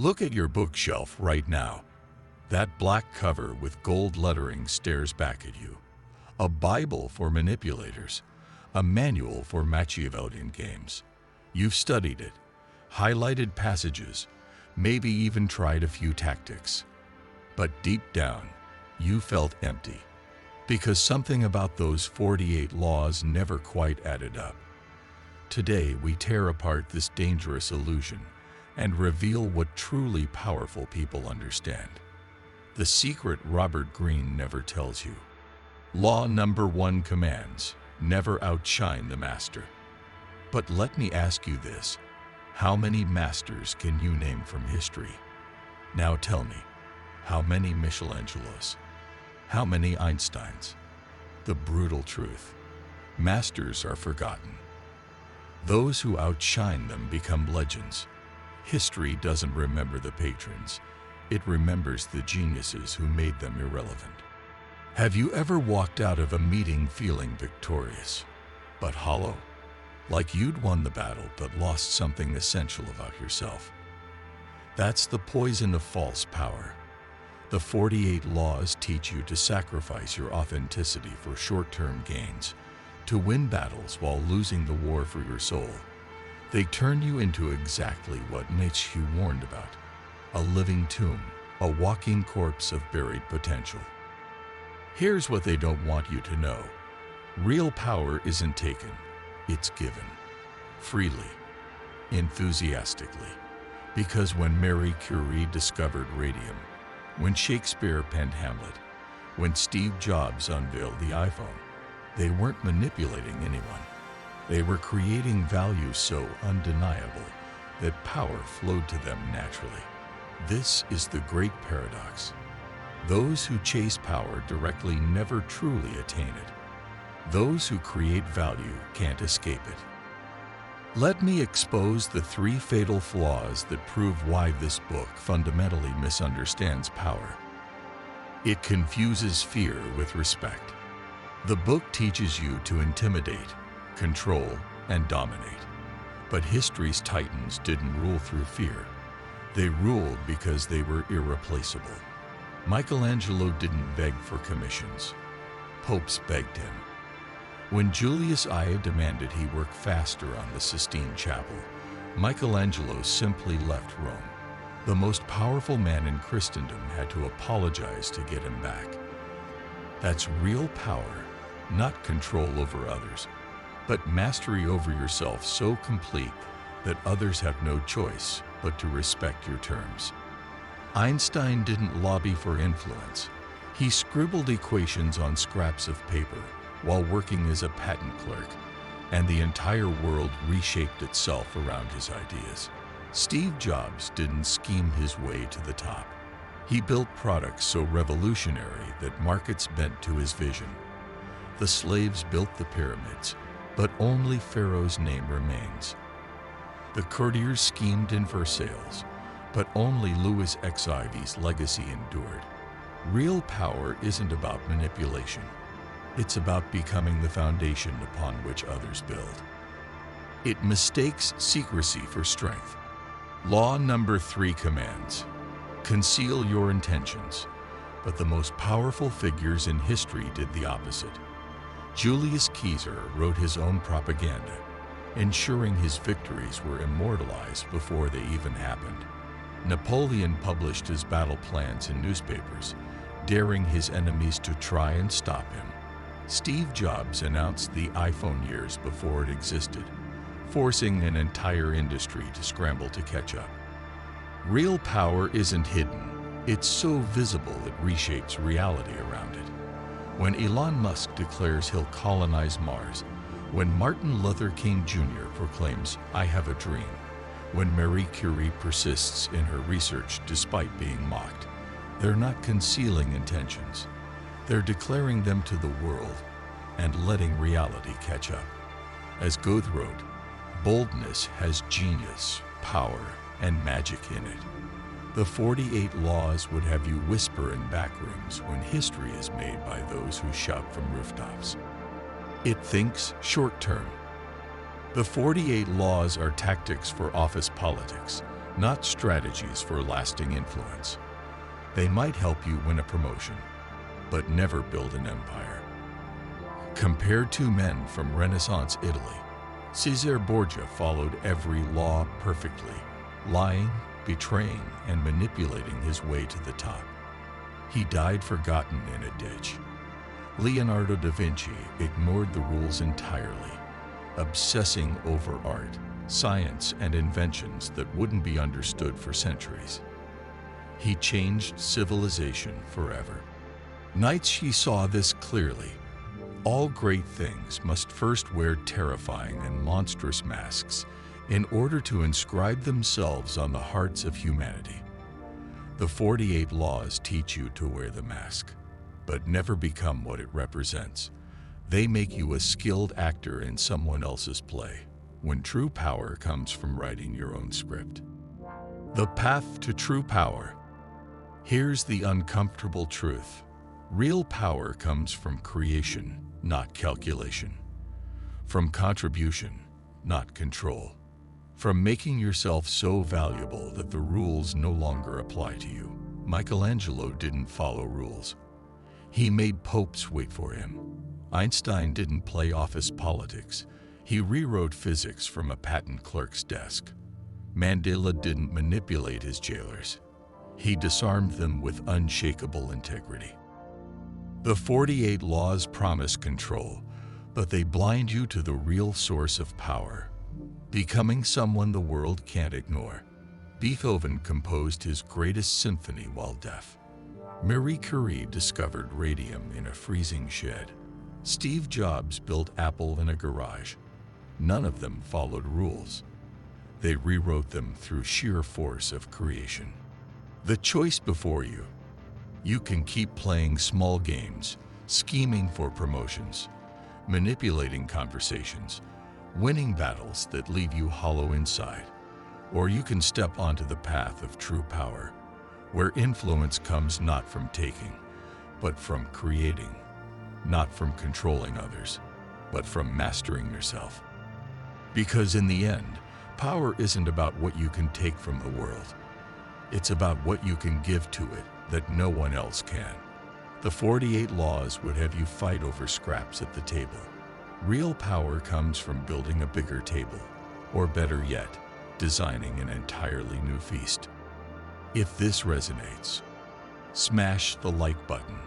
Look at your bookshelf right now. That black cover with gold lettering stares back at you. A Bible for manipulators, a manual for Machiavellian games. You've studied it, highlighted passages, maybe even tried a few tactics. But deep down, you felt empty, because something about those 48 laws never quite added up. Today, we tear apart this dangerous illusion and reveal what truly powerful people understand. The secret Robert Greene never tells you. Law number 1 commands, never outshine the master. But let me ask you this, how many masters can you name from history? Now tell me, how many Michelangelos? How many Einsteins? The brutal truth, masters are forgotten. Those who outshine them become legends. History doesn't remember the patrons. It remembers the geniuses who made them irrelevant. Have you ever walked out of a meeting feeling victorious, but hollow? Like you'd won the battle but lost something essential about yourself? That's the poison of false power. The 48 laws teach you to sacrifice your authenticity for short-term gains, to win battles while losing the war for your soul. They turn you into exactly what Nietzsche warned about, a living tomb, a walking corpse of buried potential. Here's what they don't want you to know. Real power isn't taken, it's given. Freely, enthusiastically. Because when Marie Curie discovered radium, when Shakespeare penned Hamlet, when Steve Jobs unveiled the iPhone, they weren't manipulating anyone. They were creating value so undeniable that power flowed to them naturally. This is the great paradox. Those who chase power directly never truly attain it. Those who create value can't escape it. Let me expose the 3 fatal flaws that prove why this book fundamentally misunderstands power. It confuses fear with respect. The book teaches you to intimidate, control, and dominate. But history's titans didn't rule through fear. They ruled because they were irreplaceable. Michelangelo didn't beg for commissions. Popes begged him. When Julius Aya demanded he work faster on the Sistine Chapel, Michelangelo simply left Rome. The most powerful man in Christendom had to apologize to get him back. That's real power, not control over others, but mastery over yourself so complete that others have no choice but to respect your terms. Einstein didn't lobby for influence. He scribbled equations on scraps of paper while working as a patent clerk, and the entire world reshaped itself around his ideas. Steve Jobs didn't scheme his way to the top. He built products so revolutionary that markets bent to his vision. The slaves built the pyramids, but only Pharaoh's name remains. The courtiers schemed in Versailles, but only Louis XIV's legacy endured. Real power isn't about manipulation. It's about becoming the foundation upon which others build. It mistakes secrecy for strength. Law number 3 commands, conceal your intentions. But the most powerful figures in history did the opposite. Julius Caesar wrote his own propaganda, ensuring his victories were immortalized before they even happened. Napoleon published his battle plans in newspapers, daring his enemies to try and stop him. Steve Jobs announced the iPhone years before it existed, forcing an entire industry to scramble to catch up. Real power isn't hidden. It's so visible it reshapes reality around it. When Elon Musk declares he'll colonize Mars, when Martin Luther King Jr. proclaims, "I have a dream," when Marie Curie persists in her research despite being mocked, they're not concealing intentions. They're declaring them to the world and letting reality catch up. As Goethe wrote, boldness has genius, power, and magic in it. The 48 laws would have you whisper in back rooms when history is made by those who shout from rooftops. It thinks short term. The 48 laws are tactics for office politics, not strategies for lasting influence. They might help you win a promotion, but never build an empire. Compare two men from Renaissance Italy. Caesar Borgia followed every law perfectly, lying, betraying, and manipulating his way to the top. He died forgotten in a ditch. Leonardo da Vinci ignored the rules entirely, obsessing over art, science, and inventions that wouldn't be understood for centuries. He changed civilization forever. Nietzsche saw this clearly. All great things must first wear terrifying and monstrous masks in order to inscribe themselves on the hearts of humanity. The 48 laws teach you to wear the mask, but never become what it represents. They make you a skilled actor in someone else's play, when true power comes from writing your own script. The path to true power. Here's the uncomfortable truth. Real power comes from creation, not calculation. From contribution, not control. From making yourself so valuable that the rules no longer apply to you. Michelangelo didn't follow rules. He made popes wait for him. Einstein didn't play office politics. He rewrote physics from a patent clerk's desk. Mandela didn't manipulate his jailers. He disarmed them with unshakable integrity. The 48 laws promise control, but they blind you to the real source of power, becoming someone the world can't ignore. Beethoven composed his greatest symphony while deaf. Marie Curie discovered radium in a freezing shed. Steve Jobs built Apple in a garage. None of them followed rules. They rewrote them through sheer force of creation. The choice before you. You can keep playing small games, scheming for promotions, manipulating conversations, winning battles that leave you hollow inside. Or you can step onto the path of true power, where influence comes not from taking, but from creating, not from controlling others, but from mastering yourself. Because in the end, power isn't about what you can take from the world. It's about what you can give to it that no one else can. The 48 laws would have you fight over scraps at the table. Real power comes from building a bigger table, or better yet, designing an entirely new feast. If this resonates, smash the like button.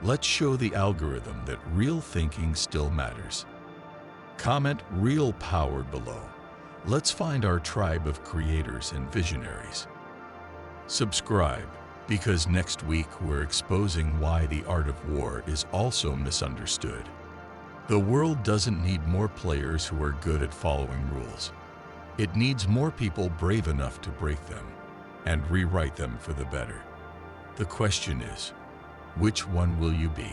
Let's show the algorithm that real thinking still matters. Comment real power below. Let's find our tribe of creators and visionaries. Subscribe, because next week we're exposing why the art of war is also misunderstood. The world doesn't need more players who are good at following rules. It needs more people brave enough to break them and rewrite them for the better. The question is, which one will you be?